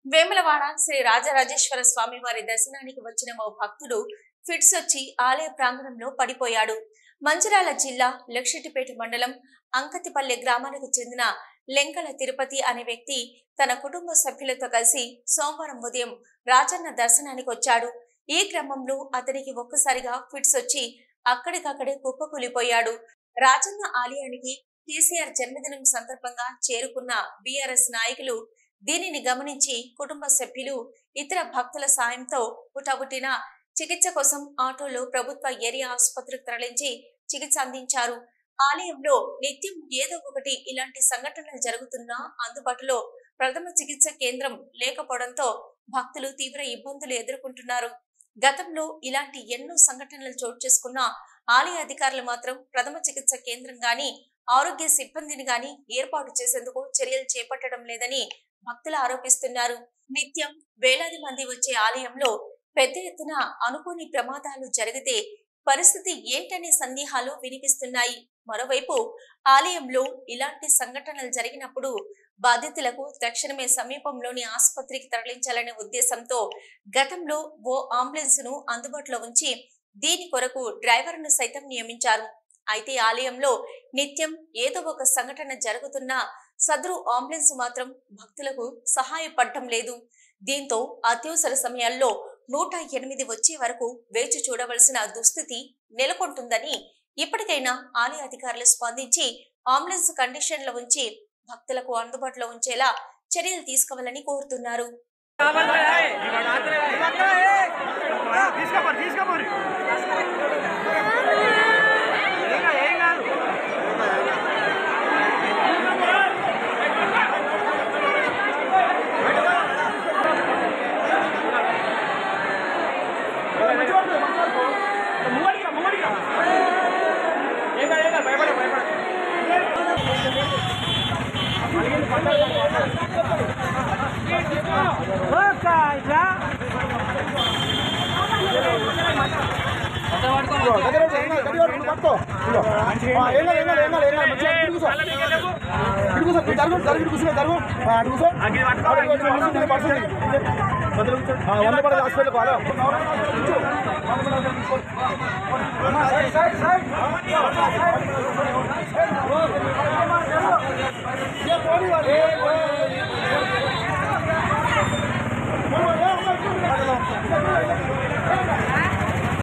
వేములవాడ శ్రీ రాజరాజేశ్వర స్వామి వారి దర్శనానికి వచ్చిన ఓ భక్తుడు ఫిట్స్ వచ్చి ఆలయ ప్రాంగణంలో పడిపోయాడు. మంచిర్యాల జిల్లా లక్షెట్టిపేట మండలం అంకతిపల్లె గ్రామానికి చెందిన లెంకల తిరుపతి అనే వ్యక్తి తన కుటుంబ సభ్యులతో కలిసి సోమవారం ఉదయం రాజన్న దర్శనానికి వచ్చాడు. ఈ క్రమంలో అతనికి ఒక్కసారిగా ఫిట్స్ వచ్చి అక్కడికక్కడే కుప్పకూలిపోయాడు. రాజన్న ఆలయానికి కేసీఆర్ జన్మదినం సందర్భంగా చేరుకున్న బీఆర్ఎస్ నాయకులు దీనిని గమనించి కుటుంబ సభ్యులు ఇతర భక్తుల సాయంతో పుటబుట్టిన చికిత్స కోసం ఆటోలో ప్రభుత్వ ఏరియా ఆసుపత్రికి తరలించి చికిత్స అందించారు. ఆలయంలో నిత్యం ఏదో ఒకటి ఇలాంటి సంఘటనలు జరుగుతున్నా అందుబాటులో ప్రథమ చికిత్స కేంద్రం లేకపోవడంతో భక్తులు తీవ్ర ఇబ్బందులు ఎదుర్కొంటున్నారు. గతంలో ఇలాంటి ఎన్నో సంఘటనలు చోటు చేసుకున్న ఆలయ అధికారులు మాత్రం ప్రథమ చికిత్స కేంద్రం గాని ఆరోగ్య సిబ్బందిని గాని ఏర్పాటు చేసేందుకు చర్యలు చేపట్టడం లేదని భక్తులు ఆరోపిస్తున్నారు. నిత్యం వేలాది మంది వచ్చే ఆలయంలో పెద్ద ఎత్తున అనుకోని ప్రమాదాలు జరిగితే పరిస్థితి ఏంటనే సందేహాలు వినిపిస్తున్నాయి. మరోవైపు ఆలయంలో ఇలాంటి సంఘటనలు జరిగినప్పుడు బాధితులకు తక్షణమే సమీపంలోని ఆసుపత్రికి తరలించాలనే ఉద్దేశంతో గతంలో ఓ అంబులెన్స్ ను అందుబాటులో ఉంచి దీని కొరకు డ్రైవర్ ను సైతం నియమించారు. అయితే ఆలయంలో నిత్యం ఏదో ఒక సంఘటన జరుగుతున్నా సదరు అంబులెన్స్ మాత్రం భక్తులకు సహాయపడటం లేదు. దీంతో అత్యవసర సమయాల్లో 108 వచ్చే వరకు వేచి చూడవలసిన దుస్థితి నెలకొంటుందని ఇప్పటికైనా ఆలయ అధికారులు స్పందించి అంబులెన్స్ కండిషన్లో ఉంచి భక్తులకు అందుబాటులో ఉంచేలా చర్యలు తీసుకోవాలని కోరుతున్నారు. హాస్పిటల్